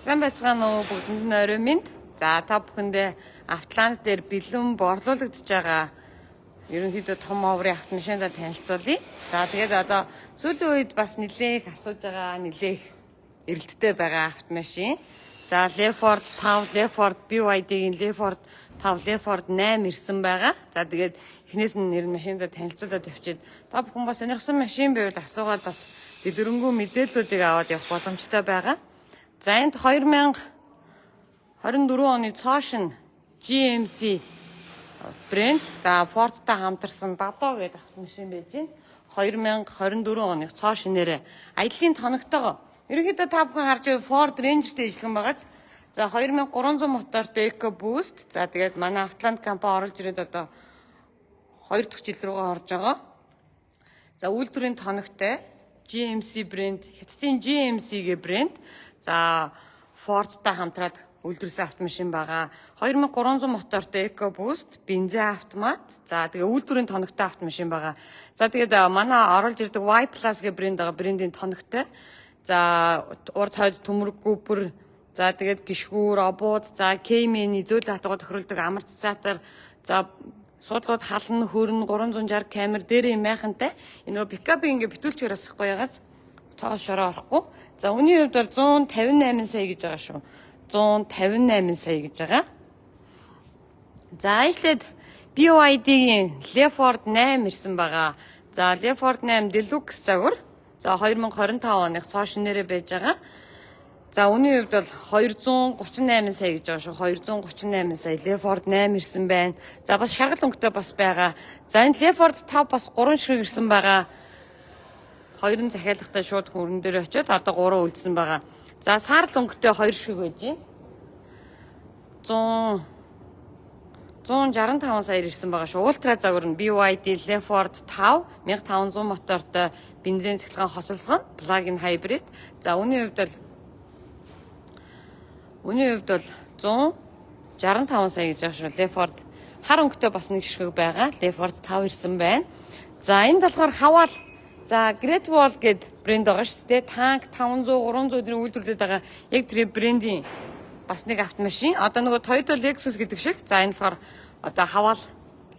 Сайн байцгаана уу бүгдэнд нь орой минь. За та бүхэндээ Атлант дээр бэлэн борлуулагдж байгаа ерөнхийдөө том оврын автомашинаа танилцуулъя. За тэгээд одоо сүүлийн үед бас нэлээх асууж байгаа нэлээх эрэлттэй байгаа автомашин. За Leford 5, Leford BYD-ийн Leford 5, Leford 8 ирсэн байгаа. За тэгээд эхнээс нь нэр машинаа танилцуулаад авчиад та бүхэн бас сонирхсан машин байвал асуугаад бас дэлгэрэнгүй мэдээллүүдийг аваад явах боломжтой байгаа. За энд 2024 оны цоошин GMC брэнд та Ford-тай хамтарсан Dado гэдэг автомашин байж байна. 2024 оны цоошинээр аяллаа тоногтойгоо. Ерөнхийдөө та бүхэн харж байгаа Ford Ranger-тэй ижилхэн байгаа. За 2300 мотортой EcoBoost. За тэгээд манай Атлант компани оруулж ирээд одоо 2 дахь жил рүүгээ орж байгаа. За үйлдвэрийн тоногтой GMC брэнд, Хятадын GMC-ගේ брэнд. За Ford-тай хамтраад үйлдвэрлэсэн автомашин байгаа. 2300 мотортой EcoBoost, бензин автомат. За тэгээ үйлдвэрийн тоногтой автомашин байгаа. За тэгээд манай оруулж ирдэг Y Plus-ගේ брэнд байгаа, брендийн тоногтой. За урд хойд төмөр гүбэр, за тэгээд гишгүү, робот, за Cayman-ийн зөөл хатгууд тохиролдог амар цаатар, за суудлууд хална, хөрн 360 камер дээр юм майхантай. Энэ пикапын ингээ битүүлчээр асахгүй ягаад тоос шороо орохгүй. За үүний хувьд бол 158 сая гэж байгаа шүү. 158 сая гэж байгаа. За ажлаад BYD-ийн Leford 8 ирсэн байгаа. За Leford 8 Deluxe загвар. За 2025 оных цоошинээрээ байж байгаа. За үүний хувьд бол 238 сая гэж байгаа шүү. 238 сая Leford 8 ирсэн байна. За бас шаргал өнгөтэй бас байгаа. За энэ Leford 5 бас 3 ширхэг ирсэн байгаа. 2 захиалгатай шууд хөрөн дээр очиод одоо 3 үлдсэн байгаа. За саарл өнгөтэй 2 ширхэг байж байна. 165 сая ирсэн байгаа шүү. Ультра загвар нь BYD Leford 5 1500 мотортой бензин цэглэн хосолсон plug-in hybrid. За үүний хувьд бол 165 сая гэж байгаа шүү. Leford хар өнгөтэй бас нэг ширхэг байгаа. Leford 5 ирсэн байна. За энэ болохоор хаваал. За Great Wall гэдэг брэнд байгаа шүү дээ. Танк 500, 300 өдрийн үйлдвэрлэдэг байгаа. Яг тэр брендийн бас нэг автомашин. Одоо нөгөө Toyota Lexus гэдэг шиг. За энэ болохоор одоо хаваал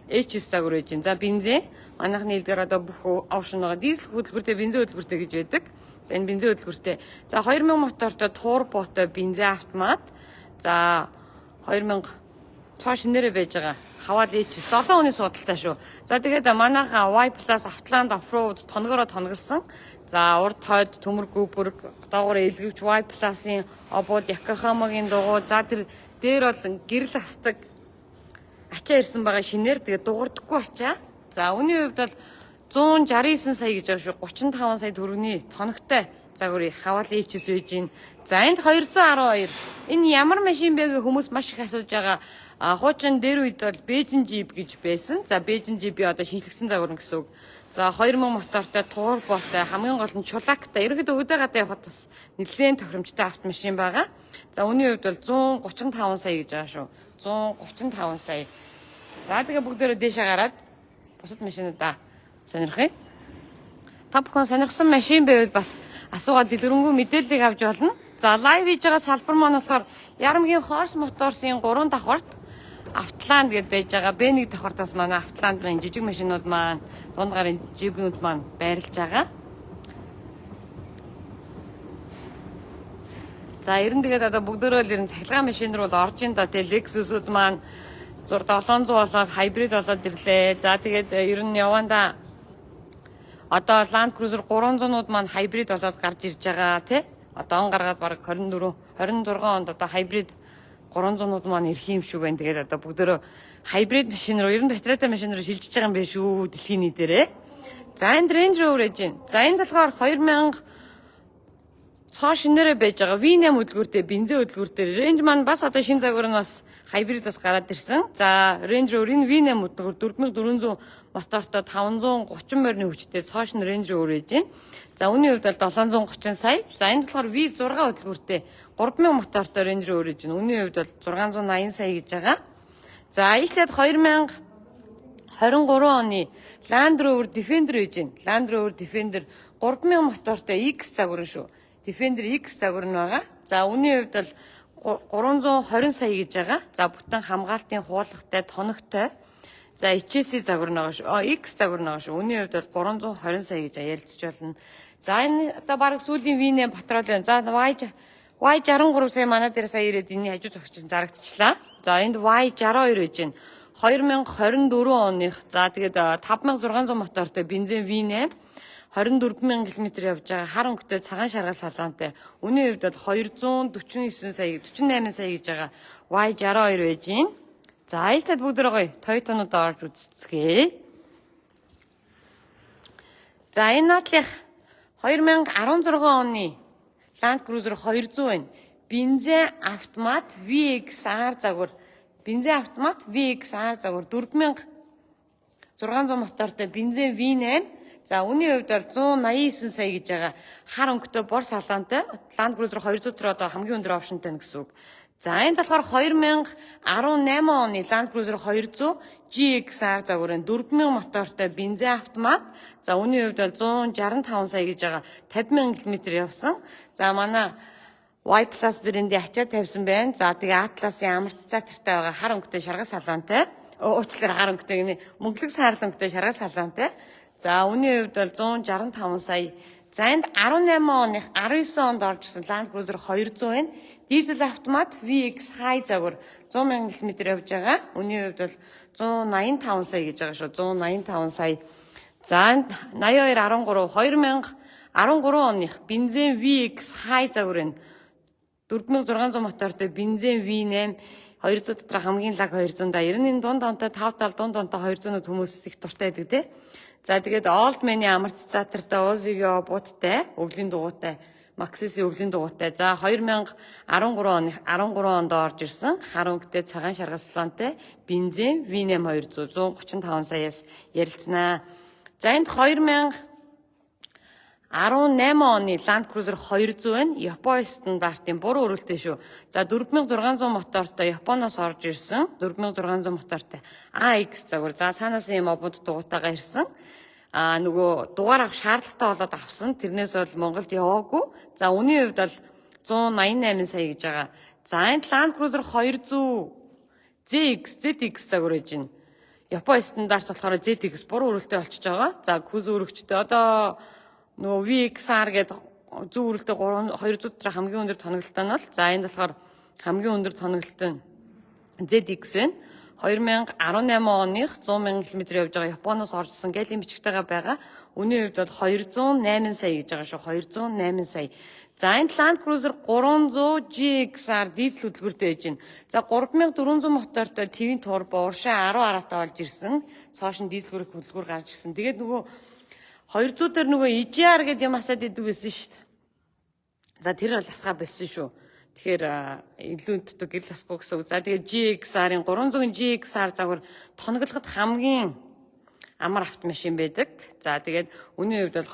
HS загвар байж байна. За бензин манайхны хэлдгээр одоо бүх опшн байгаа. Дизель хөтөлбөртэй, бензин хөтөлбөртэй гэж байдаг. За энэ бензин хөтөлбөртэй. За 2000 мотортой турботой бензин автомат. За 2000 цоошинээрээ байж байгаа. Хаваал HS 7 оны судалтай шүү. За тэгээд манайхаа Y Plus Атлант Offroad тоногороо тонголсон. За урд хойд төмөр гүбэр доогоор элгэвч Y Plus-ийн обод Yokohama-гийн дугуй. За тэр дээр бол гэрэл хасдаг ачаа ирсэн байгаа шинээр. Тэгээд дуурдаггүй ачаа. За үүний хувьд бол 169 сая гэж байгаа шүү. 35 сая төгрөгийн тоногтой загварын хаваал HS байж гин. За энд 212. Энэ ямар машин бэ гэх хүмүүс маш их асууж байгаа. Хуучин дээр үед бол Beijing Jeep гэж байсан. За Beijing Jeep одоо шинжлэхсэн загвар гэсэн үг. За 2000 мотортой турботой хамгийн гол нь чулаактай. Ерөнхийдөө өдөө гадаа явахад бас нэлээд тохиромжтой автомашин байгаа. За үүний хувьд бол 135 сая гэж байгаа шүү. 135 сая. За тэгээ бүгдээрээ дээшээ гараад бусад машинуудаа сонирхъя. Та бүхэн сонирхсан машин байвал бас асуугаад дэлгэрэнгүй мэдээллийг авч болно. За лайв хийж байгаа салбар маань болохоор Ярамгийн Horse Motors-ийн 3 давхарт Атлант гэдээ байж байгаа. Б1 давхартаас манай Атлантын жижиг машинууд маань, дунд гарын жипнүүд маань байрлаж байгаа. За ер нь тэгээд одоо бүгдөө л ер нь цахилгаан машин руу орж ин да. Тэгээ Lexus-ууд маань 700 болоод hybrid болоод ирлээ. За тэгээд ер нь яванда одоо Land Cruiser 300-ууд маань hybrid болоод гарч ирж байгаа тий. Одоо он гаргаад баг 24, 26 онд одоо hybrid 300-ууд маань ирэх юм шиг байна. Тэгээд одоо бүгдөө hybrid машин руу, ер нь батарейтай машин руу шилжиж байгаа юм биш үү дэлхийн нийтээрээ. За энэ Range Rover ээж байна. За энэ болохоор 2000 цоошинээрээ байж байгаа. V8 хөдөлгөөртэй, бензин хөдөлгөөртэй. Range маань бас одоо шинэ загвар нь бас hybrid бас гараад ирсэн. За Range Rover энэ V8 хөдөлгөөр 4400 мотортой 530 морины хүчтэй цоошин Range Rover ээж байна. За үүний хувьд бол 730 сая. За энэ болохоор V6 хөдөлгөөртэй 3000 мотортой Range Rover ээж байна. Үүний хувьд бол 680 сая гэж байгаа. За ижлээд 2023 оны Land Rover Defender ээж байна. Land Rover Defender 3000 мотортой X загвар шүү. Defender X загвар нь байгаа. За үнийн хувьд бол 320 сая гэж байгаа. За бүтэн хамгаалтын хуулгатай тоногтой. За HSC загвар нь байгаа шүү. X загвар нь байгаа шүү. Үнийн хувьд бол 320 сая гэж ярилцж байна. За энэ одоо баг сүүлийн V8 патрол байна. За Y63 сая манай дээр сая ирээд энэ хажуу зогсож зарагдчихлаа. За энд Y62 гэж байна. 2024 оных. За тэгээд 5600 мотортой бензин V8 24000 км явж байгаа хар өнгөтэй цагаан шаргал салаантай. Үнийн хувьд бол 249 сая 48 сая гэж байгаа Y62 байж гин. За аяжтад бүгд гоё Toyota-нууд орж үзцгээе. За энэ надлах 2016 оны Land Cruiser 200 байна. Бензин автомат VXR загвар. Бензин автомат VXR загвар 4600 мотортой бензин V8. За үнийн хувьд бол 189 сая гэж байгаа хар өнгөтэй бор салаантай Land Cruiser 200 төр одоо хамгийн өндөр опшнтай гэсэн үг. За энэ болохоор 2018 оны Land Cruiser 200 GXR загварын 4000 мотортой бензин автомат. За үнийн хувьд бол 165 сая гэж байгаа 50000 км явсан. За манай Y Plus брендийн ачаа тавьсан байна. За тэгээ Atlas-ийн амортизатортай байгаа хар өнгөтэй шаргал салаантай. Уучлаарай хар өнгөтэй гинэ мөнгөлөг саарл өнгөтэй шаргал салаантай. За үнийн хувьд бол 165 сая. За энд 18 оных 19 онд орж ирсэн Land Cruiser 200 байна. Дизель автомат VX High загвар 100,000 км явж байгаа. Үнийн хувьд бол 185 сая гэж байгаа шүү. 185 сая. За энд 8213 2013 оных бензин VX High загвар нь 4600 мотортой бензин V8 200 дотор хамгийн лаг 200 да. Ер нь дунд онтой 5 дунд онтой 200-д хүмүүс их дуртай байдаг те. За тэгээд Oldman-ийн амортизатортай Ozzy-гийн буудтай, өвлийн дугуйтай, Maxxis-ийн өвлийн дугуйтай. За 2013 оных 13 онд орж ирсэн хар өнгөтэй цагаан шаргалслаантай бензин V8 200 135 саяас ярилцсанаа. За энд 2018 оны Land Cruiser 200 байна. Японы стандартын буруу өрөлттэй шүү. За 4600 мотортой Японоос орж ирсэн. 4600 мотортой AX загвар. За цаанаас ийм мод дугуйтайгаа ирсэн. Нөгөө дугаар авах шаардлагатай болоод авсан. Тэрнээс бол Монголд яваагүй. За үнийн хувьд бол 188 сая гэж байгаа. За энэ Land Cruiser 200 ZX загвар гэж байна. Японы стандарт болохоор ZX буруу өрөлттэй болчихж байгаа. За күз өргөчтэй одоо нөгөө VXR гэдэг зөв өрөлттэй 200 дотор хамгийн өндөр тоноглолтой нь бол за энэ болохоор хамгийн өндөр тоноглолтой нь ZX байна. 2018 оных 100,000 км явж байгаа Японоос оржсэн гелийн бичгтэйгээ байгаа. Үнийн хувьд бол 208 сая гэж байгаа шүү. 208 сая. За энэ Land Cruiser 300 GXR дизель хөдөлгөөртэй байж байна. За 3400 мотортой твин турбо уршаа 10 араатай болж ирсэн. Цоошин дизель хөдөлгөөр гарч ирсэн. Тэгээд нөгөө 200 дээр нөгөө EGR гэдэг юм асаад идэв байсан шүү дээ. За тэр бол асгаа болсон шүү. Тэгэхээр илүү өндөг гэрэл асгүй гэсэн үг. За тэгээд GXR-ын 300-ын GXR загвар тоноглоход хамгийн амар автомашин байдаг. За тэгээд үнийн хувьд бол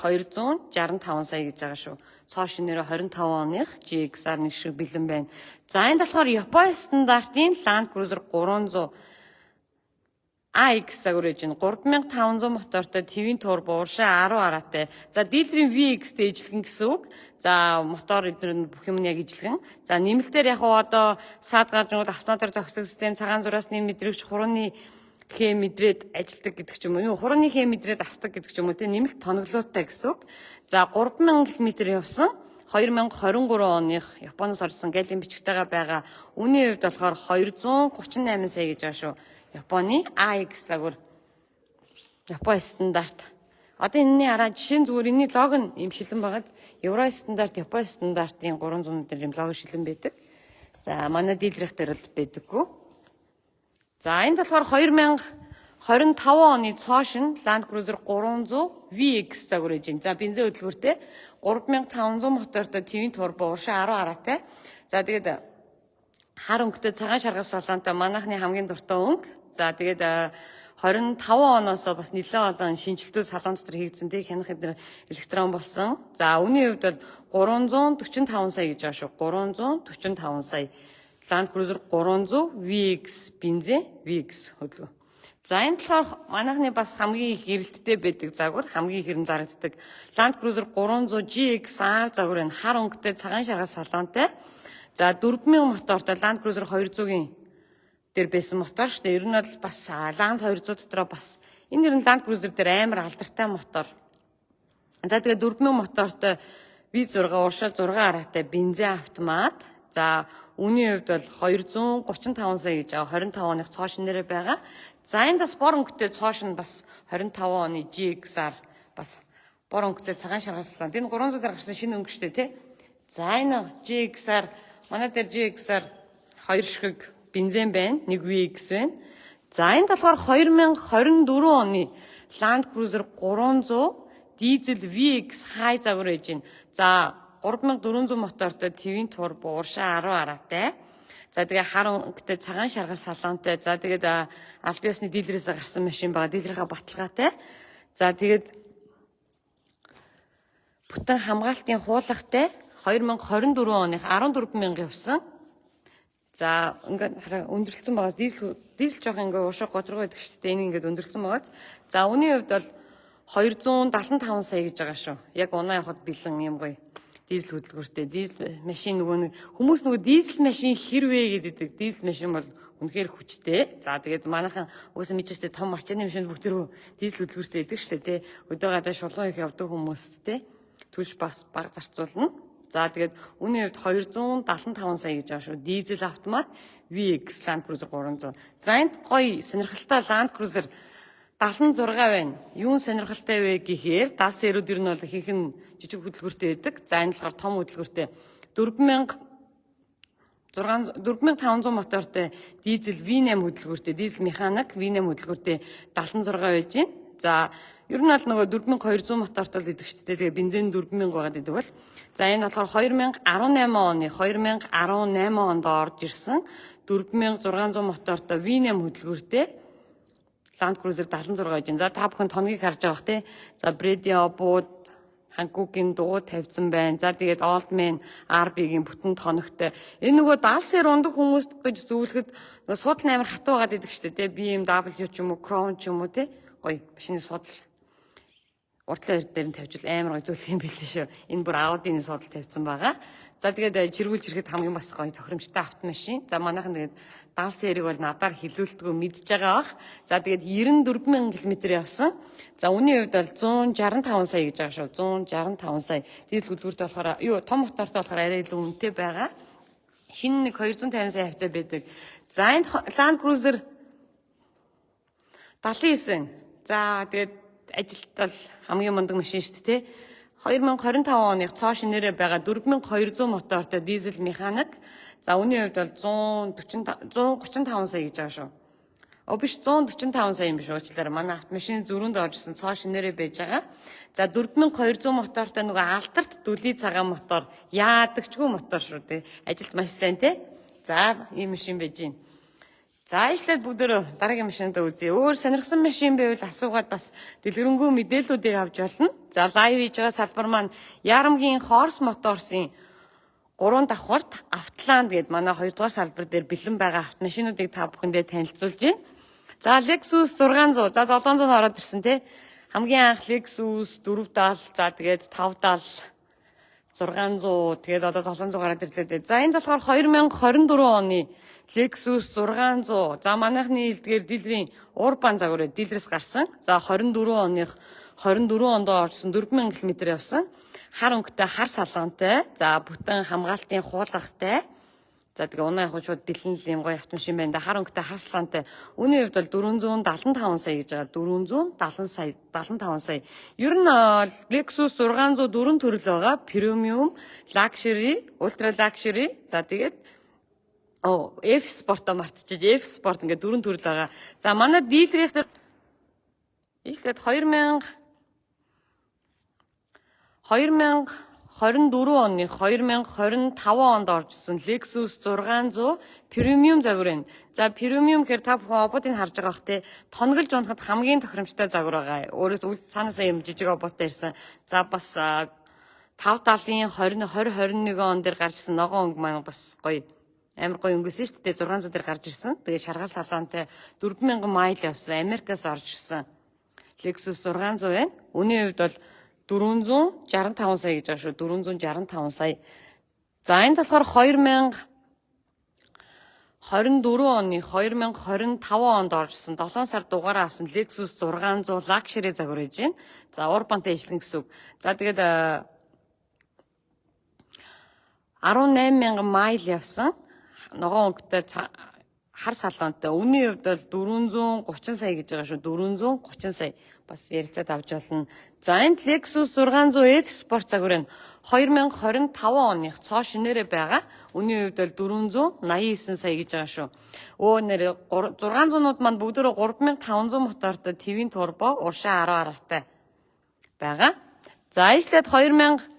265 сая гэж байгаа шүү. Цоошин нэрэ 25 оных GXR нэг шиг бэлэн байна. За энэ болохоор Японы стандартын Land Cruiser 300 AX загвар гэж байна. 3500 мотортой твин турбо уршаа 10 араатай. За дилерийн VX-тэй ижилхэн гэсэн үг. За мотор эдгээр бүх юм яг ижилхэн. За нэмэлтээр яг одоо саад гарч ирвэл автоматар зохицох систем, цагаан зураасны мэдрэгч, хурууны хээ мэдрээд ажилдаг гэдэг ч юм уу. Хурууны хээ мэдрээд асдаг гэдэг ч юм уу. Тэ нэмэлт тоноглоотой гэсэн үг. За 3000 км явсан. 2023 оных Японоос орсон гелийн бичгтэйгээ байгаа. Үнийн хувьд болохоор 238 сая гэж байгаа шүү. Японы AX загвар. Японы стандарт. Одоо энэний хараа жишээ зүгээр энэний лого нь юм шилэн байгаа. Евро стандарт, Японы стандартын 300 дээр юм лого шилэн байдаг. За манай дилерийнх дээр бол байдаггүй. За энд болохоор 2025 оны цоошин Land Cruiser 300 VX загвар гэж байна. За бензин хөдөлгөөртэй 3500 мотортой твин турбо уршаа 10 араатай. За тэгээд хар өнгөтэй цагаан шаргал салаантай манайхны хамгийн дуртай өнгө. За тэгээд 25 оноос бас нэлээд олон шинжилтүүд салон дотор хийгдсэн тий хянах эдгээр электрон болсон. За үнийн хувьд бол 345 сая гэж байгаа шүү. 345 сая. Land Cruiser 300 VX бензин VX хөдөлгөөн. За энэ болохоор манайхны бас хамгийн их эрэлттэй байдаг загвар, хамгийн их хэрэн зарагддаг Land Cruiser 300 GX-R загвар энэ хар өнгөтэй цагаан шаргал салонтой. За 4000 мотортой Land Cruiser 200-ийн дээр байсан мотор шүү дээ. Ер нь бол бас Land 200 дотроо бас энэ нэр нь Land Cruiser дээр амар алдартай мотор. За тэгээ 4000 мотортой V6 уршаа 6 араатай бензин автомат. За үүний хувьд бол 235 сая гэж 25 оных цоо шинээрээ байгаа. За энэ бас бор өнгөтэй цоош нь бас 25 оны GX-R бас бор өнгөтэй цагаан шаргал салон. Энэ 300 дээр гарсан шинэ өнгө шүү дээ тий. За энэ GX-R манай дээр GX-R 2 ширхэг бензин байна, нэг VX байна. За энэ болохоор 2024 оны Land Cruiser 300 дизель VX хай загвар ээж байна. За 3400 мотортой твин турбо уршаа 10 араатай. За тэгээ хар өнгөтэй цагаан шаргал салонтой. За тэгээд аль биесны дилерээс гарсан машин байгаа. Дилерийнхаа баталгаатай. За тэгээд бүтэн хамгаалтын хуулагтай 2024 оных 14000 явсан. За ингээд хараа өндөрлөсөн байгаа. Дизель жоох ингээд уушаа годроо байдаг шүү дээ. Энийг ингээд өндөрлөсөн байгаа. За үүний хувьд бол 275 сая гэж байгаа шүү. Яг унаа явахад бэлэн юм гоё. Дизель хөдөлгөөртэй. Дизель машин хүмүүс дизель машин хэрвээ гэдэг. Дизель машин бол үнэхээр хүчтэй. За тэгээд манайхан уусаа мэдчихтэй том ачааны машин бүгд дизель хөдөлгөөртэй байдаг шээ тэ. Өдөө гадаа шулуун их явдаг хүмүүст тэ. Түлш бас баг зарцуулна. За тэгээд үүний хувьд 275 сая гэж байгаа шүү. Дизель автомат VX Land Cruiser 300. За энд гоё сонирхолтой Land Cruiser 76 байна. Юун сонирхолтой вэ гэхээр 70 эрүүд ер нь бол ихэнх нь жижиг хөдөлгөөртэй байдаг. За энэ болохоор том хөдөлгөөртэй 4500 мотортой дизель V8 хөдөлгөөртэй, дизель механик V8 хөдөлгөөртэй 76 байж байна. За ер нь бол нөгөө 4200 мотортой л гэдэг шүү дээ. Тэгээ бензин 4000 байгаад байдаг бол. За энэ болохоор 2018 онд орж ирсэн 4600 мотортой V8 хөдөлгөөртэй Land Cruiser 76 гэж байна. За та бүхэн тоногийг харж байгаа бох тий. За Bradley бууд Hankook-ийн дуу тавьсан байна. За тэгээд Oldman RB-гийн бүтэн тоногтой. Энэ нөгөө 70 ундаг хүмүүст гэж зөвлөхөд нөгөө судал амар хатуу байгаад идэг шүү дээ тий. BMW ч юм уу, Crown ч юм уу тий. Гоё машины судал уртлын хоёр дээр нь тавьжул амар гоё зөвлөх юм билээ шүү. Энэ бүр Audi-ийн судал тавьсан байгаа. За тэгээд чиргүүлж ирэхэд хамгийн бас гоё тохиромжтой автомашин. За манайхан тэгээд 70 сэрийг бол надаар хилүүлтгөө мэдж байгаа бах. За тэгээд 94000 км явсан. За үүний хувьд бол 165 сая гэж байгаа шүү. 165 сая. Дизель хөдөлгөөртэй болохоор том мотортой болохоор арай илүү үнэтэй байгаа. Шинэ нэг 250 сая хавцаа байдаг. За энэ Land Cruiser 79 байна. За тэгээд ажилт бол хамгийн мундаг машин шүү дээ. 2025 оных цоо шинээрээ байгаа 4200 мотортой дизель механик. За үүний хувьд бол 135 сая гэж байгаа шүү. Биш 145 сая юм биш уучлаарай. Манай автомашины зөрүүнд оржсэн цоо шинээрээ байж байгаа. За 4200 мотортой нөгөө алтарт дүлий цагаан мотор яадагчгүй мотор шүү дээ. Ажилт маш сайн тий. За ийм машин байж гин. За ижлээд бүгдөө дараагийн машинтаа үзье. Өөр сонирхсан машин байвал асуугаад бас дэлгэрэнгүй мэдээллүүдийг авч болно. За лайв хийж байгаа салбар маань Ярамгийн Horse Motors-ийн 3 давхарт Автоланд гээд манай 2 дугаар салбар дээр бэлэн байгаа автомашинуудыг та бүхэндээ танилцуулж байна. За Lexus 600, за 700 ороод ирсэн тий. Хамгийн анх Lexus 470, за тэгээд 570 600 тэгээд одоо 700 гараад ирлээ. За энэ болохоор 2024 оны Lexus 600. За манайхны хэлдгээр дилерийн Urban загвар дилерээс гарсан. За 24 оных 24 онд орсон 4000 км явсан. Хар өнгөтэй хар салонтой. За бүтэн хамгаалтын хуулагтай. За тэгээ унаа явах шууд бэлэн л юм гоё автомашин байна да. Хар өнгөтэй хар салонтой. Үүний хувьд бол 475 сая гэж байгаа. 475 сая. Ер нь Lexus 600 4 төрөл байгаа. Premium, Luxury, Ultra Luxury. За тэгээд F Sport-о мартчихж F Sport ингээд 4 төрөл байгаа. За манай дилерийнх дээр ихлээд 2024 оны 2025 онд оржсэн Lexus 600 Premium загвар байна. За Premium гэхээр та бүхэн обуудыг харж байгаа бох те. Тоноглож унахад хамгийн тохиромжтой загвар байгаа. Өөрөөс үл цаанаасаа юм жижиг обуудтай ирсэн. За бас 570-ийн 2021 он дээр гарчсан ногоон өнгө маань бас гоё Амар гоё өнгөсөн шүү дээ. 600 дээр гарч ирсэн. Тэгээ шаргал салаантай 4000 майл явсан. Америкаас орж ирсэн. Lexus 600 байна. Үнийн хувьд бол 465 сая гэж байгаа шүү. 465 сая. За энд болохоор 2024 оны 2025 онд оржсэн 7 сар дугаараа авсан Lexus 600 luxury загвар гэж байна. За Урбантай ижилхэн гэсэн үг. За тэгээд 18,000 майл явсан. Ногоон өнгөтэй хар салаантай. Үнийн хувьд бол 430 сая гэж байгаа шүү. 430 сая. Бас ярилцаад авч болно. За энд Lexus 600 F Sport загвар нь 2025 оных цоо шинээрээ байгаа. Үнийн хувьд бол 489 сая гэж байгаа шүү. Нэр 600-нууд маань бүгдөө 3500 мотортой твин турбо уршаа 10 аргатай байгаа. За ишлээд 2024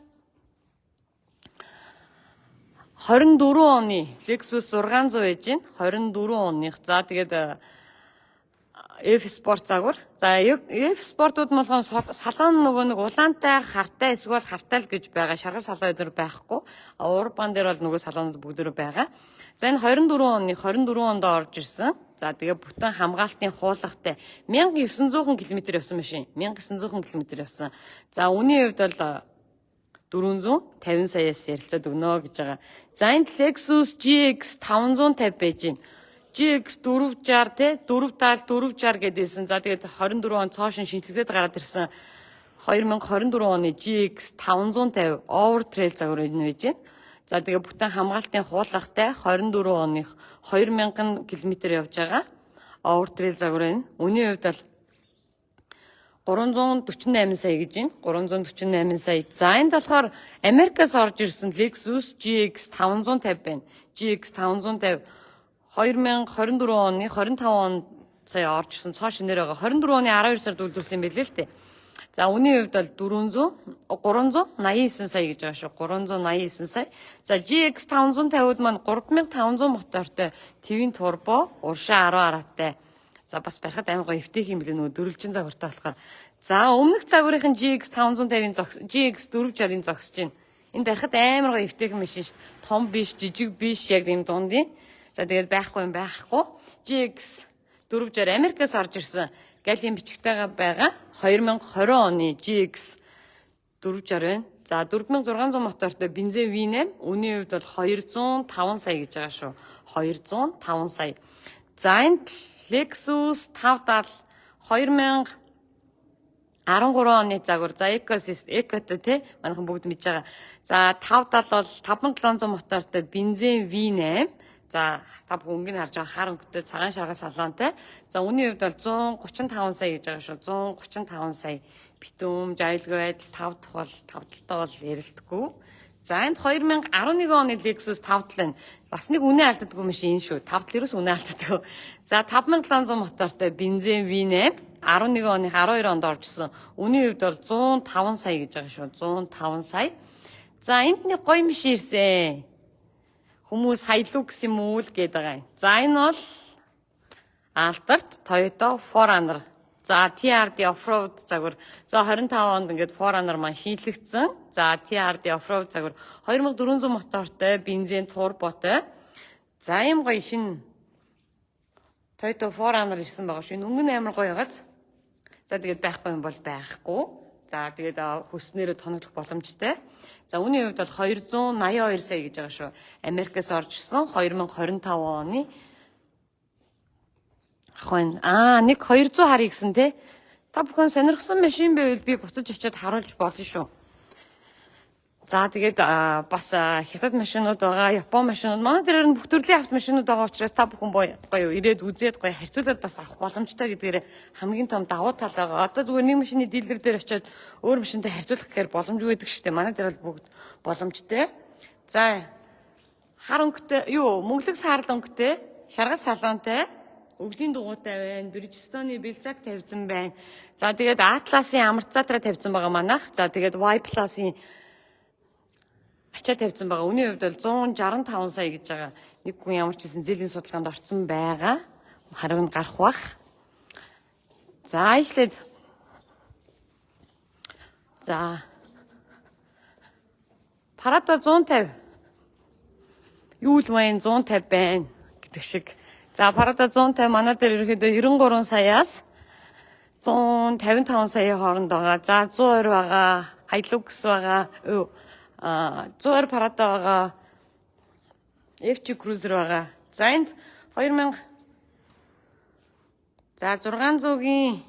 оны Lexus 600 байж гин 24 оных. За тэгээд F Sport загвар. За F Sport-ууд болгон салаан нөгөө нэг улаантай хартай эсвэл хартайл гэж байгаа. Шаргал салаа өдөр байхгүй. Урбан дээр бол нөгөө салаанууд бүгдөө байгаа. За энэ 24 оны 24 онд орж ирсэн. За тэгээ бүтэн хамгаалтын хуулгатай 1900 км явсан машин. 1900 км явсан. За үнийн хувьд бол 450 саяас ярилцаад өгнө гэж байгаа. За энэ Lexus GX 550 байж гин. GX 460 те 470 гэдээсэн. За тэгээд 24 он цоошин шинжилгээд гараад ирсэн 2024 оны GX 550 Overtrail загвар энэ байж гин. За тэгээд бүтэн хамгаалтын хуулгатай 24 оных 2000 км явж байгаа. Overtrail загвар энэ. Үнийн хувьд бол 348 сая гэж байна. 348 сая. За энд болохоор Америкаас орж ирсэн Lexus GX 550 байна. GX 550 2024 оны 25 он сая орж ирсэн цоо шинээр байгаа. 24 оны 12 сард үйлдвэрлэсэн юм билээ л дээ. За үнийн хувьд бол 389 сая гэж байгаа шүү. 389 сая. За GX 550-д маань 3500 мотортой твин турбо уршаа 10 аргатай. За бас барихад амар гоё эвтэйх юм билээ нөгөө дөрвөлжин загвартай болохоор. За өмнөх загварын GX 550-ийн GX 460-ийн зогсож байна. Энэ барихад амар гоё эвтэйх машин шүү. Том биш, жижиг биш, яг юм дундын. За тэгээд байхгүй. GX 460 Америкаас орж ирсэн. Галийн бичгтэйгээ байгаа 2020 оны GX 460 байна. За 4600 мотортой бензин V8 үнийн хувьд бол 205 сая гэж байгаа шүү. 205 сая. За энэ Lexus 570 2013 оны загвар. За Ecoтой те манайхан бүгд мэдж байгаа. За 570 бол 5700 мотортой бензин V8. За та бүхэн өнгөнд харж байгаа хар өнгөтэй цагаан шаргал салаантай. За үнийн хувьд бол 135 сая гэж байгаа шүү. 135 сая. Битүүм, жайлгүй байдал, 5 дахь бол 5 талтай бол ярилдаггүй. За энд 2011 оны Lexus 570 бас нэг үнэ алддаггүй машин энэ шүү. 570-өөс үнэ алддаггүй. За 5700 мотортой бензин V8 11 оны 12 онд оржсэн. Үнийн хувьд бол 105 сая гэж байгаа шүү. 105 сая. За энд нэг гоё машин ирсэн. Хүмүүс Hilux юм уу л гээд байгаа юм. За энэ бол Alphard Toyota 4Runner. За TRD Offroad загвар. За 25 онд ингээд 4Runner маань шинжлэгдсэн. За TRD Offroad загвар 2400 мотортой бензин турботой. За ийм гоё шинэ Toyota 4Runner ирсэн байгаа шүү. Өнгө нь амар гоё ягааз. За тэгээд байхгүй юм бол байхгүй. За тэгээд хүснээрээ тоноглох боломжтой. За үүний хувьд бол 282 сая гэж байгаа шүү. Америкаас орж ирсэн 2025 оны нэг 200 харъя гэсэн те. Та бүхэн сонирхсан машин байвал би буцаж очиод харуулж болно шүү. За тэгээд бас хятад машинууд байгаа, Япон машинууд. Манай дээр нь бүх төрлийн автомашинууд байгаа учраас та бүхэн гоё ирээд үзээд гоё харьцуулаад бас авах боломжтой гэдгээр хамгийн том давуу тал байгаа. Одоо зүгээр нэг машины дилер дээр очиод өөр машинтай харьцуулах гэхээр боломжгүй байдаг шүү дээ. Манай дээр бол бүгд боломжтой. За хар өнгөтэй мөнгөлөг саарл өнгөтэй, шаргал салаантай, өвлийн дугуйтай байна, Bridgestone бэлзак тавьсан байна. За тэгээд Atlas-ын амарцаатраа тавьсан байгаа манайх. За тэгээд Y Plus-ын ачаа тавьсан байгаа. Үнийн хувьд бол 165 сая гэж байгаа. Нэг хүн ямар ч гэсэн зэлийн судалгаанд орсон байгаа. Харин гарах бах. За ишлээд. За Parado 150. юу л байна 150 байна гэдэг шиг. За Prada 150 манай дээр ерөөхдөө 93 саяас 155 саяын хооронд байгаа. За 120 байгаа, Hilux байгаа, 120 Prada байгаа, FG Cruiser байгаа. За энд 2000 за 600-гийн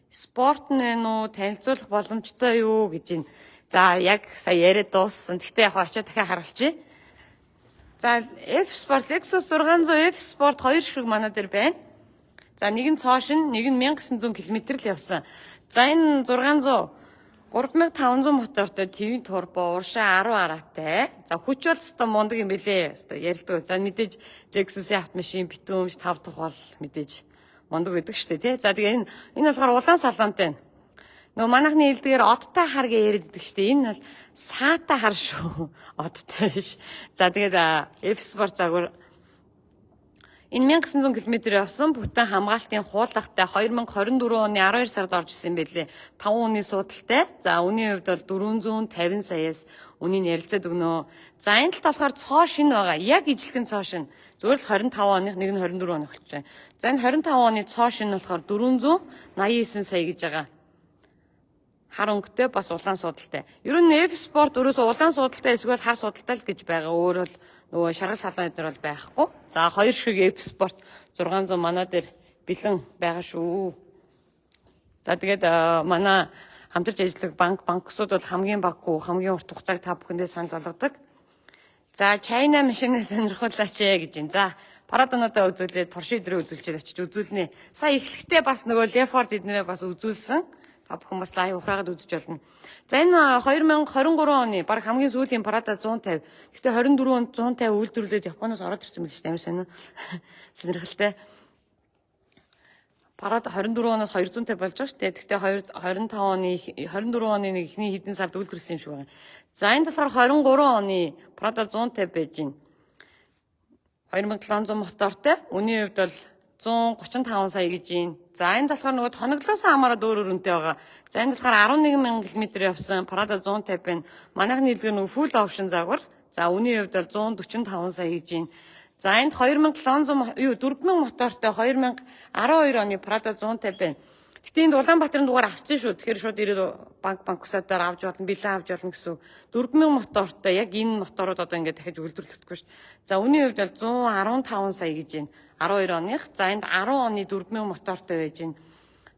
спорт нэ нүү танилцуулах боломжтой юу гэж байна. За яг сая яриад дууссан. Гэхдээ яг очиод дахиад харуулчих. За F Sport Lexus 600 F Sport 2 ширхэг манай дээр байна. За нэг нь цоошин, нэг нь 1900 км л явсан. За энэ 600 3500 мотортой TV турбо, уршаа 10 араатай. За хүч бол өстой мундаг юм бэлээ. Өстой ярилдаг. За мэдээж Lexus-ийн автомашин битүүмж 5 дахь бол мэдээж мундаг байдаг шүү дээ, тий. За тэгээ энэ болохоор улаан салаантай. Нөгөө манайхны хэлдгээр одтой хар гэж яриад байдаг шүү дээ. Энэ бол саатай хар шүү. Одтой биш. За тэгээд F Sport загвар энэ 1900 км явсан бүтэн хамгаалтын хуулгахтай 2024 оны 12 сард орж исэн байлээ. 5 үний судалтай. За үнийн хувьд бол 450 саяас үнийг ярилцаад өгнө. За энэ талд болохоор цоо шин байгаа. Яг ижилхэн цоо шин. Зүгээр л 25 оных, нэг нь 24 оных болж байна. За энэ 25 оны цоо шин болохоор 489 сая гэж байгаа. Хар өнгөтэй бас улаан судалтай. Ер нь F Sport өөрөөсөө улаан судалтай эсвэл хар судалтай л гэж байгаа. Өөр бол нөгөө шаргал салааны дээр бол байхгүй. За 2 ширхэг F Sport 600 манай дээр бэлэн байгаа шүү. За тэгээд манай хамтарч ажилладаг банксууд бол хамгийн баггүй, хамгийн урт хугацааг та бүхэндээ санал болгодог. За China машинаа сонирхуулаач гэж байна. За Prada-нуудаа үзүүлээд Porsche дээр үзүүлчихэд очиж үзүүлнэ. Сая эхлэхдээ бас нөгөө Leford эднэрээ бас үзүүлсэн. Та бүхэн бас лайв ухраагаад үзэж болно. За энэ 2023 оны баг хамгийн сүүлийн Prada 150. Гэхдээ 24 онд 150 үйлдвэрлээд Японоос ороод ирсэн байл шүү дээ. Амар сонио. Сонирхолтой. Prada 24 оноос 250 болж байгаа шүү дээ. Гэхдээ 25 оны 24 оны нэг ихний хэдэн сард үйлдвэрлэсэн юм шиг байна. За энэ болохоор 23 оны Prada 150 байж байна. 2700 мотортой. Үнийн хувьд бол 135 сая гэж байна. За энэ болохоор нөгөө тоноглоос хамаараад өөр үнэтэй байгаа. За энэ болохоор 11000 км явсан Prada 150 байна. Манайхны хэлгээр нөгөө full option загвар. За үнийн хувьд бол 145 сая гэж байна. За энд 4000 мотортой 2012 оны Prada 150 байна. Гэтэ энд Улаанбаатарын дугаар авчихсан шүү. Тэгэхээр шууд ирээд банкусаадаар авч болно, билээ авч болно гэсэн. 4000 мотортой яг энэ моторууд одоо ингээд дахиж үйлдвэрлэхгүй шүү. За үнийн хувьд бол 115 сая гэж байна. 12 оных. За энд 10 оны 4000 мотортой байж байна.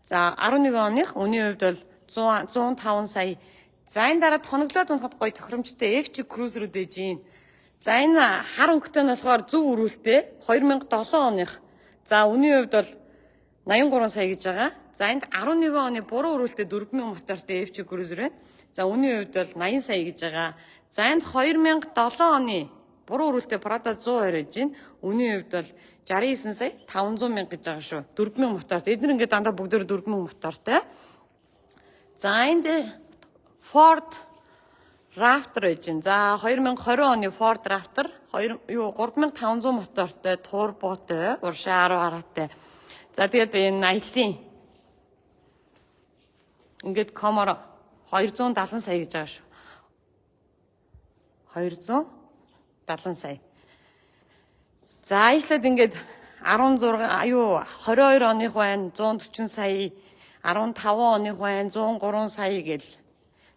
За 11 оных үнийн хувьд бол 105 сая. За энэ дараа тоноглоод унахад гоё тохиромжтой FG Cruiser-ууд байж байна. За энэ хар өнгөтэй нь болохоор зөв өрүүлтэй 2007 оных. За үнийн хувьд бол 83 сая гэж байгаа. За энд 11 оны буруу өрүүлтэй 4000 мотортой FG Cruiser байна. За үнийн хувьд бол 80 сая гэж байгаа. За энд 2007 оны буруу өрүүлтэй Prada 120 байж байна. Үнийн хувьд бол 69 сая 500 мянга гэж байгаа шүү. 4000 мотортой. Эдгээр ингээд дандаа бүгдээр 4000 мотортой. За энд Ford Raptor байж байна. За 2020 оны Ford Raptor 3500 мотортой, турботой, уршаа 10 араатай. За тэгээд энэ аялын ингээд Camaro 270 сая гэж байгаа шүү. 270 сая. За ажлаад ингээд 22 оных байна 140 сая, 15 оных байна 103 сая гэл.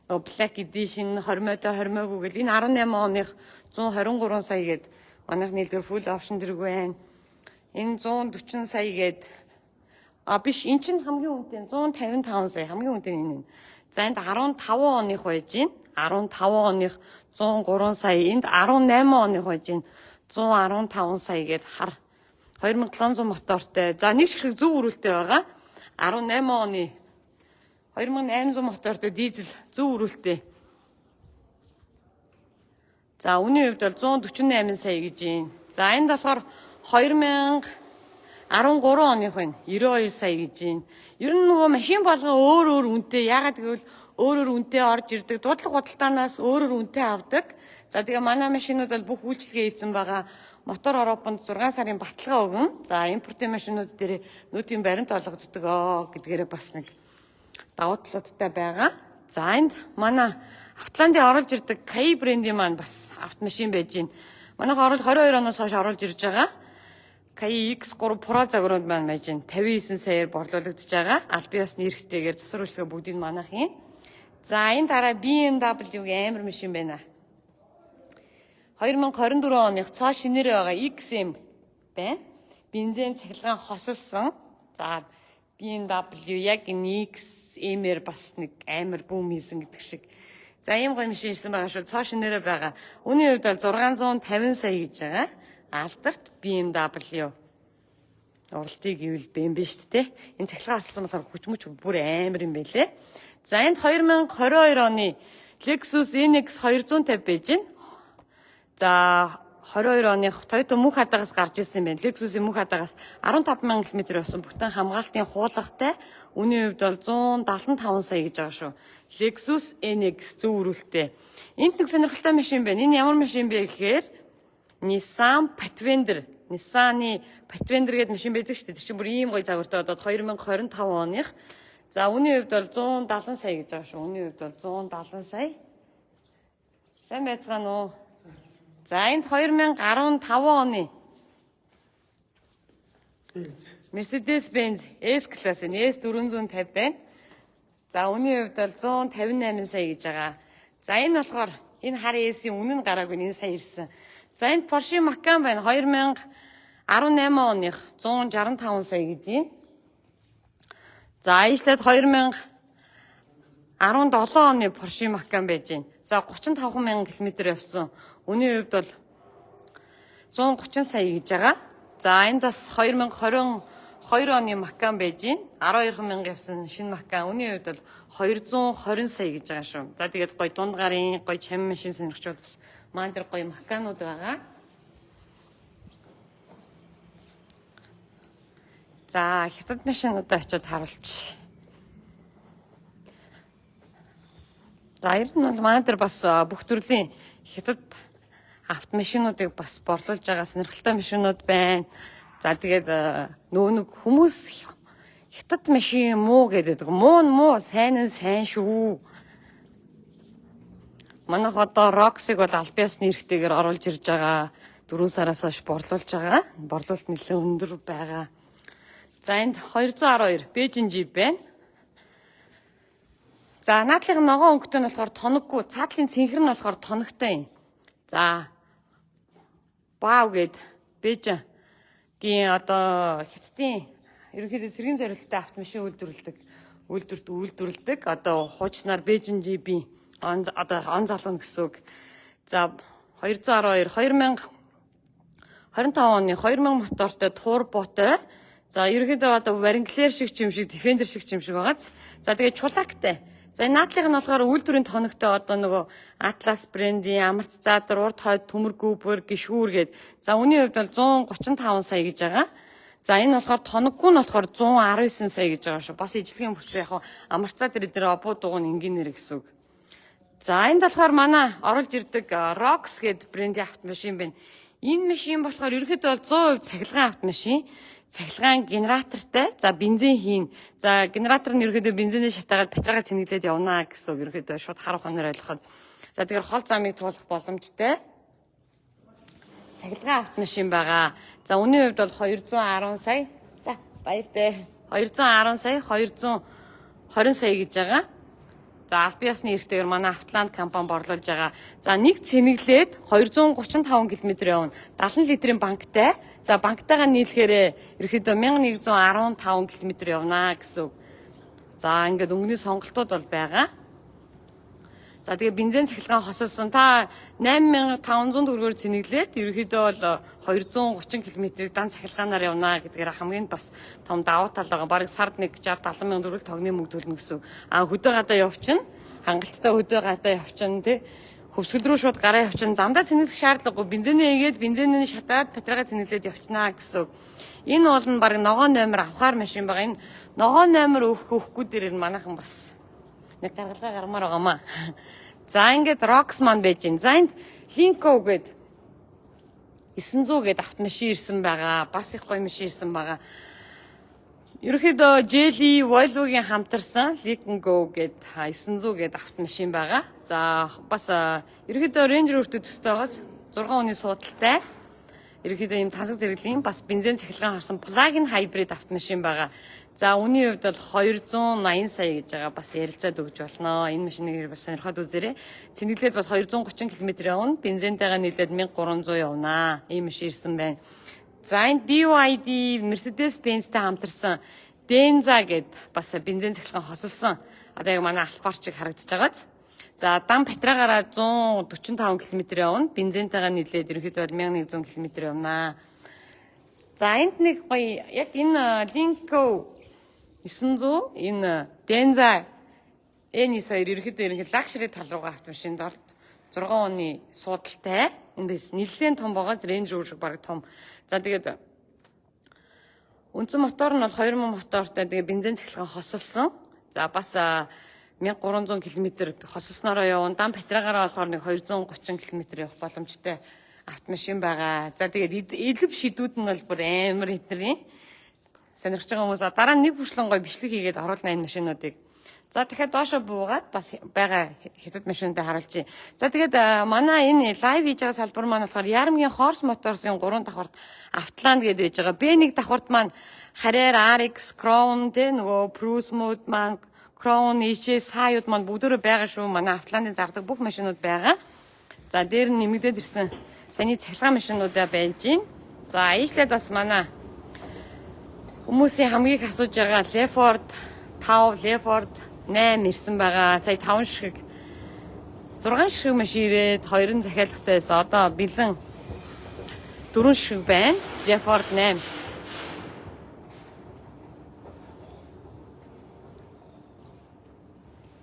Black Edition 20-той 20-гүй гэл энэ 18 оных 123 сая гээд манайхны хэлдгээр full option дэрэг байна. Энэ 140 сая гээд биш эн чинь хамгийн үнэтэй 155 сая хамгийн үнэтэй энэ. За энд 15 оных байж гин 15 оных 103 сая, энд 18 оных байж гин 115 сая гээд хар 2700 мотортой. За нэг ширхэг зөв өрүүлтэй байгаа. 18 оны 2800 мотортой дизель зөв өрүүлтэй. За үнийн хувьд бол 148 сая гэж байна. За энд болохоор 2013 оных байна. 92 сая гэж байна. Ер нь нөгөө машин болгоо өөр үнэтэй. Ягаад гэвэл өөрөөр үнэтэй орж ирдэг. Дудлаг худалдаанаас өөрөөр үнэтэй авдаг. За тэгээ манай машинууд бол бүх үйлчилгээ хийсэн байгаа. Мотор Европонд 6 сарын баталгаа өгөн. За импортын машинууд дээр нүүдийн баримт олгогддог гэдгээрээ бас нэг давуу талуудтай байгаа. За энд манай Автландын оролж ирдэг Кай брендийн маань бас автомашин байж гин. Манайх 22 оноос хойш оруулж ирж байгаа. KX3 Pro загварууд маань байж 59 саяар борлуулагдж байгаа. Аль бие усны эрхтэйгээр засвар үйлчлэгээ бүгдийг манайхын. За энэ дараа BMW-гийн амар машин байна. 2024 оных цоо шинээр байгаа XM байна. Бензин цахилгаан хосолсон. За BMW яг энэ XM-ээр бас нэг амар бүүм хийсэн гэдэг шиг. За ийм гоё машин ирсэн байгаа шүү. Цоо шинээрээ байгаа. Үүний хувьд бол 650 сая гэж байгаа. Алдарт BMW уралтыг гэвэл BMW шүү дээ. Энэ цахилгаан хосолсон болохоор хүчмүч бүр амар юм байлээ. За энд 2022 оны Lexus NX 250 байж байна. За 22 оных Toyota мөнх хадаагаас гарч ирсэн байна. Lexus-ийн мөнх хадаагаас 15,000 км явсан. Бүтэн хамгаалтын хуулагтай. Үүний хувьд бол 175 сая гэж байгаа шүү. Lexus NX зөв өрүүлтэй. Энд нэг сонирхолтой машин байна. Энэ ямар машин бэ гэхээр Nissan Pathfinder. Nissan-ы Pathfinder гэдэг машин байдаг шүү дээ. Тэр чинь бүр ийм гоё загвартай одоод 2025 оных. За үүний хувьд бол 170 сая гэж байгаа шүү. Үүний хувьд бол 170 сая. Сайн байцгаана уу? За энд 2015 оны Mercedes-Benz S-Class S450 байна. За үүний хувьд бол 158 сая гэж байгаа. За энэ болохоор энэ хар S-ийн үнэ нь гараагүй энэ сая ирсэн. За энд Porsche Macan байна. 2018 оных 165 сая гэж юм. За ижлээд 2017 оны Porsche Macan байж байна. За 35,000 км явсан. Үүний хувьд бол 130 сая гэж байгаа. За энд бас 2022 оны Macan байж байна. 12,000 явсан шинэ Macan. Үүний хувьд бол 220 сая гэж байгаа шүү. За тэгээд гоё дунд гарын гоё чамин машин сонирхчвал бас маань дээр гоё Macan-ууд байгаа. За хятад машинуудаа очиод харуулчих. За ер нь бол маань дээр бас бүх төрлийн хятад автомашинуудыг бас борлуулж байгаа сонирхолтой машинууд байна. За тэгээд нөгөө нэг хүмүүс хятад машин муу гэдэг. Муу нь муу, сайн нь сайн шүү. Манайх одоо Roxy-г бол аль биесны эрхтэйгээр оруулж ирж байгаа. 4 сараас хойш борлуулж байгаа. Борлуулалт нэлээд өндөр байгаа. За энд 212 Beijing Jeep байна. За наадлын ногоон өнгөтэй нь болохоор тоноггүй, цаатлын цэнхэр нь болохоор тоногтой юм. За Баав гээд Beijing-гийн одоо хятадын ерөнхийдөө цэргийн зорилттой автомашин үйлдвэрлэдэг. Одоо хуучнаар Beijing Jeep-ийн одоо он залуун гэсэн үг. За 212 2025 оны 2000 мотортой турботой. За ерөнхийдөө одоо Wrangler шиг юм шиг, Defender шиг юм шиг байгаа. За тэгээд чулаактай. За энэ наадлын нь болохоор үйлдвэрийн тоногтой одоо нөгөө Atlas брендийн амарцзаадар, урд хойд төмөр гүүбэр, гişгүүр гээд. За үүний хувьд бол 135 сая гэж байгаа. За энэ болохоор тоноггүй нь болохоор 119 сая гэж байгаа шүү. Бас ижлэгийн бүлээ яг амарцзаадар эдгээр обуу дугуун инженер гэсэн үг. За энд болохоор манай оруулж ирдэг Rox гээд брендийн автомашин байна. Энэ машин болохоор ерөнхийдөө 100% цахилгаан автомашин. Цахилгаан генератортай. За бензин хийн. За генератор нь ерөнхийдөө бензиний шатаагаад батарейгаа цэнэглээд явна гэсэн үг. Ерөнхийдөө шууд харах хоноор ойлгоход. За тэгэхээр хол замыг туулах боломжтой. Цахилгаан автомашин байгаа. За үнийн хувьд бол 210 сая. За баяртай. 210 сая, 220 сая гэж байгаа. За аль биесны эрхтэйгээр манай Автоланд компани борлуулж байгаа. За нэг цэнэглээд 235 км явна. 70 литрийн банктай. За банктайгаа нийлэхээр ерөөхдөө 1115 км явна гэсэн үг. За ингээд өнгөний сонголтууд бол байгаа. За тэгээ бензин цахилгаан хосолсон. Та 8500 төгрөгөөр цэнэглээд ерөөхдөө бол 230 км дан цахилгаанаар явна гэдгээр хамгийн бас том давуу тал байгаа. Бараг сард нэг 60-70 мянган төгрөг тогны мөнгө төлнө гэсэн. Хөдөө гадаа явчихна. Хангалттай хөдөө гадаа явчихна тий. Хөвсгөл рүү шууд гараа явчихна. Замдаа цэнэглэх шаардлагагүй. Бензинээ ийгээд бензинээ шатаад батарейгаа цэнэглээд явчихна гэсэн. Энэ бол нь бараг ногоон номер авахар машин байгаа. Энэ ногоон номер өгөхгүй дээр нь манайхан бас нэг гаргалгаа гармаар байгаамаа. За ингээд Rox маань байж гин. За энд Linko гээд 900 гээд автомашин ирсэн байгаа. Бас их гоё машин ирсэн байгаа. Ерөнхийдөө Jelly, Volvo-гийн хамтарсан Linko гээд 900 гээд автомашин байгаа. За бас ерөнхийдөө Range Rover төстэй байгааз 6 оны суудалтай. Ерөнхийдөө ийм тансаг зэрэглэлийн бас бензин цахилгаан харсан плагин хайбрид автомашин байгаа. За үүний хувьд бол 280 сая гэж байгаа бас ярилцаад өгч болно. Энэ машиныг бас сонирхоод үзээрэй. Цэнэглээд бас 230 км явна. Бензинтэйгээ нийлээд 1300 явна. Ийм машин ирсэн байна. За энэ BYD Mercedes-Benz-тэй хамтарсан Denza гэд бас бензин цахилгаан хосолсон. Одоо яг манай Alphard-чиг харагдаж байгааз. За дан батраагаараа 145 км явна. Бензинтэйгээ нийлээд ерөнхийдөө 1100 км явна. За энд нэг гоё яг энэ Linko 900 энэ Denza N92 ерөнхийдөө лакшери тал руугаа автомашинд 6 оны суудалтай. Энд нэлээд том байгаа. Range Rover шиг баг том. За тэгээд үндсэн мотор нь бол 2000 мотортой. Тэгээд бензин цахилгаан хосолсон. За бас 1300 км хосолсноороо явна. Дан батраагаараа болохоор нэг 230 км явах боломжтой автомашин байгаа. За тэгээд элэв шидүүд нь бол бүр амар хитрийн сонирхож байгаа хүмүүс дараа нь нэг хүршлэн гой бичлэг хийгээд оруулна энэ машинуудыг. За дахиад доошо буугаад бас байгаа хятад машинуудыг харуулж. За тэгээд манай энэ лайв хийж байгаа салбар маань болохоор Ярамгийн Horse Motors-ын 3 давхарт Автланд гэдэг байж байгаа. B1 давхарт маань Harrier RX, Crown тэ нөгөө Prusa мод маань Crown, HS саяуд маань бүгдөө байгаа шүү. Манай Автландын зардаг бүх машинууд байгаа. За дээр нь нэмэгдээд ирсэн саяны цахилгаан машинуудаа байж гин. За ээжлээд бас манай хүмүүсийн хамгийн их асууж байгаа Leopard 5, Leopard 8 ирсэн байгаа. Сая 5 шиг 6 шиг машин ирээд 2 захиалгатай байсан. Одоо бэлэн 4 шиг байна. Leopard 8.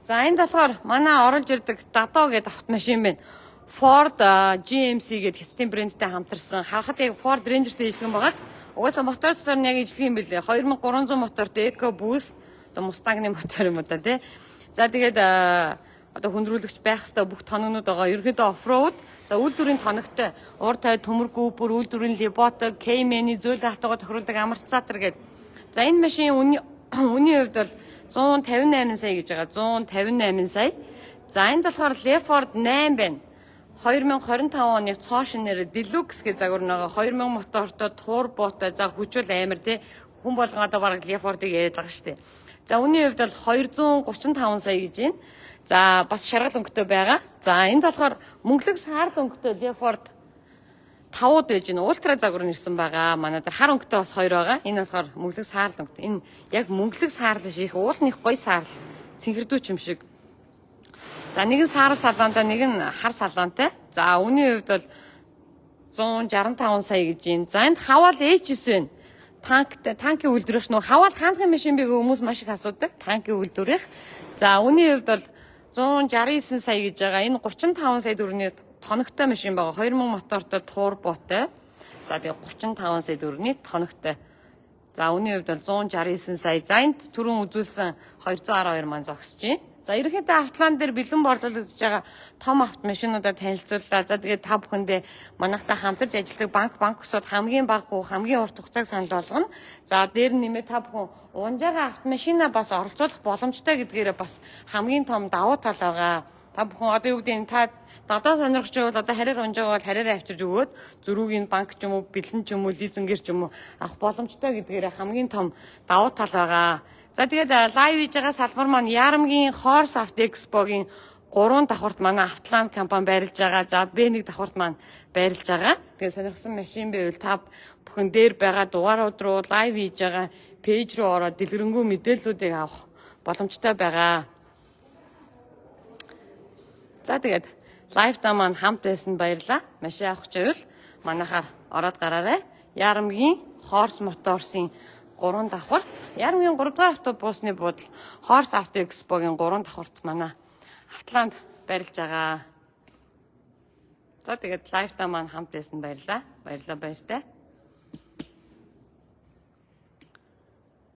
За энд болохоор манай оруулж ирдэг Dado гэдэг автомашин байна. Ford GMC гэдэг хятадын брэндтэй хамтарсан. Харахад яг Ford Ranger-тэй ижлэгэн байгааз. Угаасаа мотор цэцэр нь яг ижлэг юм билээ. 2300 мотортой EcoBoost одоо Mustang-ны мотор юм да тий. За тэгээд одоо хүндрүүлэгч байх хэвээр бүх тоногнууд байгаа. Ерөнхийдөө off-road. За үйлдвэрийн тоногтой уур тайд төмөргүй бүр үйлдвэрийн Liboto, Cayman-ы зөөл хатгаа тохируулдаг амортизатор гэдэг. За энэ машин үний хувьд бол 158 сая гэж байгаа. 158 сая. За энд болохоор Leopard 8 байна. 2025 оны цоо шинээр Deluxe гэж загварнаага 2000 мотортой турботой за хүчил амар тий хүн болгоо одоо бараг Leopard-ыг яриад байгаа шүү дээ. За үүний хувьд бол 235 сая гэж байна. За бас шаргал өнгөтэй байгаа. За энд болохоор мөнгөлөг саарл өнгөтэй Leopard 5-ууд байж байна. Ультра загвар нэрсэн байгаа. Манай дээр хар өнгөтэй бас 2 байгаа. Энэ болохоор мөнгөлөг саарл өнгөтэй. Энэ яг мөнгөлөг саарл шиг уулных гоё саарл цэнхэрдүүч юм шиг. За нэг нь саарл салаантай, нэг нь хар салаантай. За үүний хувьд бол 165 сая гэж байна. За энд хаваал H9 байна. Танкийн үйлдвэрх нөө хаваал хаанхын машин бэ гэх хүмүүс маш их асуудаг. Танкийн үйлдвэрх. За үүний хувьд бол 169 сая гэж байгаа. Энэ 35 сая төгрөгийн тоногтой машин байгаа. 2000 мотортой турботой. За тэгээ 35 сая төгрөгийн тоногтой. За үүний хувьд бол 169 сая. За энд түрүүн үзүүлсэн 212 маань зогсож байна. За ерөнхийдөө Автолан дээр бэлэн борлуулагдж байгаа том автомашинуудаа танилцууллаа. За тэгээд та бүхэндээ манайхтай хамтарч ажилладаг банксууд хамгийн баггүй хамгийн урт хугацааг санал болгоно. За дээр нэмээд та бүхэн унжаага автомашинаа бас оролцуулах боломжтой гэдгээрээ бас хамгийн том давуу тал байгаа. Та бүхэн одоо юу гэдэг нь та дадаа сонирхч байвал одоо харьяар унжаага бол харьяар авчирж өгөөд зөрүүгийн банк ч юм уу бэлэн ч юм уу лизингэр ч юм уу авах боломжтой гэдгээрээ хамгийн том давуу тал байгаа. За тэгээд лайв хийж байгаа салбар маань Ярамгийн Horse Auto Expo-гийн 3 давхарт манай Автоланд компани байрлаж байгаа. За B1 давхарт маань байрлаж байгаа. Тэгээд сонирхсан машин байвал та бүхэн дээр байгаа дугаарууд руу лайв хийж байгаа пэйж руу ороод дэлгэрэнгүй мэдээллүүдийг авах боломжтой байгаа. За тэгээд лайвтаа маань хамт байсан баярлалаа. Машин авах гэвэл манайхаар ороод гараарай. Ярамгийн Horse Motors-ийн 3 давхарт Ярамгийн 3 дугаар автобусны буудал Horse Auto Expo-гийн 3 давхарт манай Автоланд байрлаж байгаа. За тэгээд лайвтаа маань хамт байсан баярлалаа. Баярлалаа баяртай.